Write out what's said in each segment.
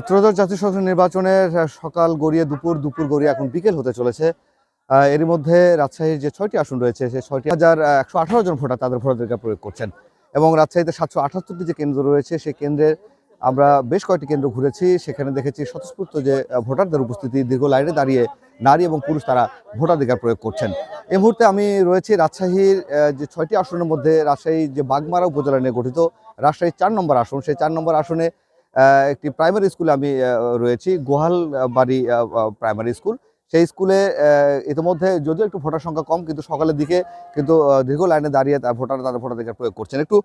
ত্রয়োদশ জাতীয় সংসদ নির্বাচনের সকাল গড়িয়ে দুপুর, দুপুর গড়িয়ে এখন বিকেল হতে চলেছে। এরই মধ্যে রাজশাহীর যে ৬টি আসন রয়েছে সেই ৬,১১৮ জন ভোটার তাদের ভোটাধিকার প্রয়োগ করছেন এবং রাজশাহীতে ৭৭৮টি যে কেন্দ্র রয়েছে সেই কেন্দ্রের আমরা বেশ কয়েকটি কেন্দ্র ঘুরেছি। সেখানে দেখেছি স্বতঃস্ফূর্ত যে ভোটারদের উপস্থিতি, দীর্ঘ লাইনে দাঁড়িয়ে নারী এবং পুরুষ তারা ভোটাধিকার প্রয়োগ করছেন। এই মুহূর্তে আমি রয়েছি রাজশাহীর যে ৬টি আসনের মধ্যে রাজশাহী যে বাগমারা উপজেলা নিয়ে গঠিত রাজশাহীর ৪ নম্বর আসন, সেই ৪ নম্বর আসনে একটি প্রাইমারি স্কুলে আমি রয়েছি, গোহাল বাড়ি প্রাইমারি স্কুল। সেই স্কুলে ইতিমধ্যে যদিও একটু ভোটার সংখ্যা কম, কিন্তু সকালের দিকে কিন্তু দীর্ঘ লাইনে দাঁড়িয়ে ভোটাররা তাদের ভোটাধিকার প্রয়োগ করছেন। একটু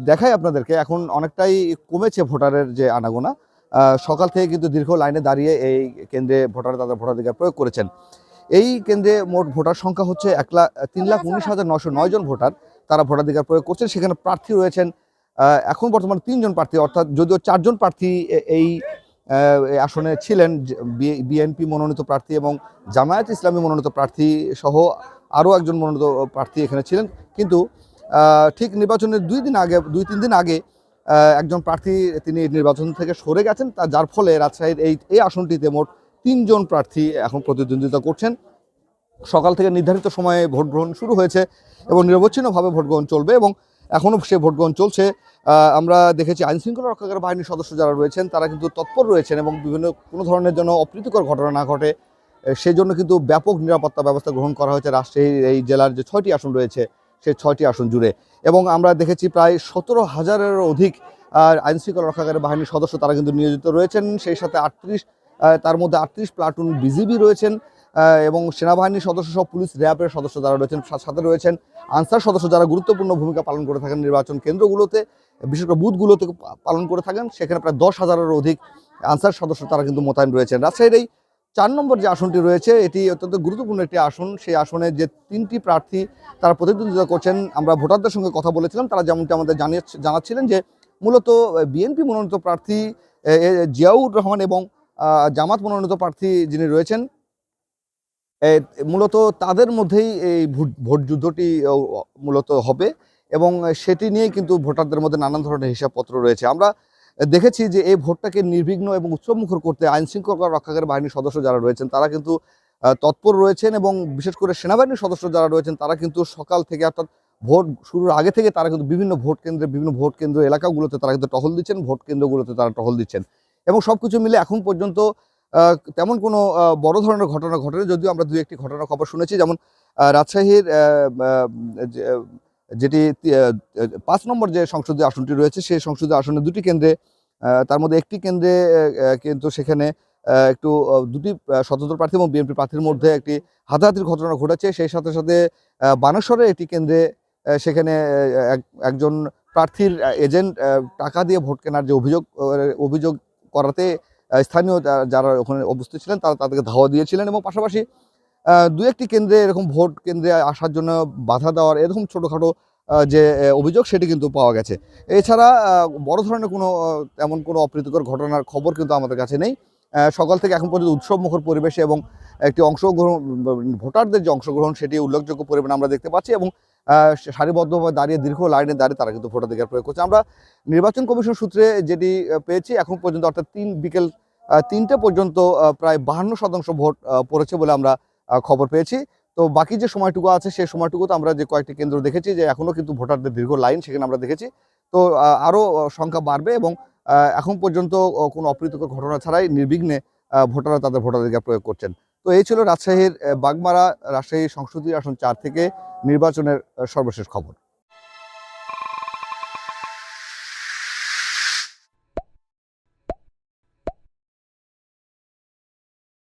দেখাই আপনাদেরকে, এখন অনেকটাই কমেছে ভোটারের যে আনাগোনা। সকাল থেকে কিন্তু দীর্ঘ লাইনে দাঁড়িয়ে এই কেন্দ্রে ভোটাররা তাদের ভোটাধিকার প্রয়োগ করেছেন। এই কেন্দ্রে মোট ভোটার সংখ্যা হচ্ছে ৩,১৯,৯০৯ জন ভোটার তারা ভোটাধিকার প্রয়োগ করছেন। সেখানে প্রার্থী রয়েছেন এখন বর্তমানে ৩ জন প্রার্থী, অর্থাৎ যদিও ৪ জন প্রার্থী এই আসনে ছিলেন, বিএনপি মনোনীত প্রার্থী এবং জামায়াত ইসলামী মনোনীত প্রার্থী সহ আরও একজন মনোনীত প্রার্থী এখানে ছিলেন। কিন্তু ঠিক নির্বাচনের ২-৩ দিন আগে একজন প্রার্থী তিনি নির্বাচন থেকে সরে গেছেন, যার ফলে রাজশাহীর এই আসনটিতে মোট ৩ জন প্রার্থী এখন প্রতিদ্বন্দ্বিতা করছেন। সকাল থেকে নির্ধারিত সময়ে ভোট গ্রহণ শুরু হয়েছে এবং নিরবচ্ছিন্নভাবে ভোট গ্রহণ চলবে এবং এখনও সে ভোট গ্রহণ চলছে। আমরা দেখেছি আইনশৃঙ্খলা রক্ষাকারী বাহিনীর সদস্য যারা রয়েছেন তারা কিন্তু তৎপর রয়েছেন এবং বিভিন্ন কোনো ধরনের যেন অপ্রীতিকর ঘটনা না ঘটে সেই জন্য কিন্তু ব্যাপক নিরাপত্তা ব্যবস্থা গ্রহণ করা হয়েছে রাজশাহীর এই জেলার যে ৬টি আসন রয়েছে সেই ৬টি আসন জুড়ে। এবং আমরা দেখেছি প্রায় ১৭,০০০-এরও অধিক আইনশৃঙ্খলা রক্ষাকারী বাহিনীর সদস্য তারা কিন্তু নিয়োজিত রয়েছেন। সেই সাথে তার মধ্যে ৩৮ প্লাটুন বিজিবি রয়েছেন এবং সেনাবাহিনীর সদস্য সহ পুলিশ র্যাবের সদস্য যারা রয়েছেন, সাথে রয়েছেন আনসার সদস্য যারা গুরুত্বপূর্ণ ভূমিকা পালন করে থাকেন নির্বাচন কেন্দ্রগুলোতে, বিশেষ করে বুথগুলোতে পালন করে থাকেন। সেখানে প্রায় ১০,০০০-এরও অধিক আনসার সদস্য তারা কিন্তু মোতায়েন রয়েছেন। রাজশাহীর এই ৪ নম্বর যে আসনটি রয়েছে এটি অত্যন্ত গুরুত্বপূর্ণ একটি আসন। সেই আসনে যে ৩টি প্রার্থী তারা প্রতিদ্বন্দ্বিতা করছেন, আমরা ভোটারদের সঙ্গে কথা বলেছিলাম, তারা যেমনটি আমাদের জানাচ্ছিলেন যে মূলত বিএনপি মনোনীত প্রার্থী জিয়াউর রহমান এবং জামাত মনোনীত প্রার্থী যিনি রয়েছেন মূলত তাদের মধ্যেই এই ভোট যুদ্ধটি মূলত হবে এবং সেটি নিয়েই কিন্তু ভোটারদের মধ্যে নানান ধরনের হিসাবপত্র রয়েছে। আমরা দেখেছি যে এই ভোটটাকে নির্বিঘ্ন এবং উৎসবমুখর করতে আইনশৃঙ্খলা রক্ষাকারী বাহিনীর সদস্য যারা রয়েছেন তারা কিন্তু তৎপর রয়েছেন এবং বিশেষ করে সেনাবাহিনীর সদস্য যারা রয়েছেন তারা কিন্তু সকাল থেকে, অর্থাৎ ভোট শুরুর আগে থেকে তারা কিন্তু বিভিন্ন ভোট কেন্দ্র এলাকাগুলোতে তারা কিন্তু টহল দিচ্ছেন, ভোট কেন্দ্রগুলোতে তারা টহল দিচ্ছেন এবং সবকিছু মিলে এখন পর্যন্ত তেমন কোনো বড় ধরনের ঘটনা ঘটেনি, যদিও আমরা ২-১টি ঘটনার খবর শুনেছি। যেমন রাজশাহীর যেটি ৫ নম্বর যে সংসদীয় আসনটি রয়েছে সেই সংসদীয় আসনে ২টি কেন্দ্রে, তার মধ্যে একটি কেন্দ্রে কিন্তু সেখানে একটু ২টি স্বতন্ত্র প্রার্থী এবং বিএনপি প্রার্থীর মধ্যে একটি হাতাহাতির ঘটনা ঘটেছে। সেই সাথে সাথে বানেশ্বরের একটি কেন্দ্রে সেখানে একজন প্রার্থীর এজেন্ট টাকা দিয়ে ভোট কেনার যে অভিযোগ করাতে স্থানীয় যারা ওখানে উপস্থিত ছিলেন তারা তাদেরকে ধাওয়া দিয়েছিলেন এবং পাশাপাশি ২-১টি কেন্দ্রে এরকম ভোট কেন্দ্রে আসার জন্য বাধা দেওয়ার এরকম ছোটোখাটো যে অভিযোগ সেটি কিন্তু পাওয়া গেছে। এছাড়া বড় ধরনের তেমন কোনো অপ্রীতিকর ঘটনার খবর কিন্তু আমাদের কাছে নেই। সকাল থেকে এখন পর্যন্ত উৎসবমুখর পরিবেশে এবং একটি ভোটারদের যে অংশগ্রহণ সেটি উল্লেখযোগ্য পরিমাণে আমরা দেখতে পাচ্ছি এবং সারিবদ্ধভাবে দাঁড়িয়ে দীর্ঘ লাইনে দাঁড়িয়ে তারা কিন্তু ভোটাধিকার প্রয়োগ করছে। আমরা নির্বাচন কমিশন সূত্রে যেটি পেয়েছি এখন পর্যন্ত, অর্থাৎ বিকেল ৩টে পর্যন্ত প্রায় ৫২% ভোট পড়েছে বলে আমরা খবর পেয়েছি। তো বাকি যে সময়টুকু আছে সেই সময়টুকুতে আমরা যে কয়েকটি কেন্দ্র দেখেছি যে এখনও কিন্তু ভোটারদের দীর্ঘ লাইন সেখানে আমরা দেখেছি। তো আরও সংখ্যা বাড়বে এবং এখন পর্যন্ত কোনো অপ্রীতিকর ঘটনা ছাড়াই নির্বিঘ্নে ভোটাররা তাদের ভোটাধিকার প্রয়োগ করছেন। তো এই ছিল রাজশাহীর বাগমারা রাজশাহী সংসদীয় আসন ৪ থেকে নির্বাচনের সর্বশেষ খবর।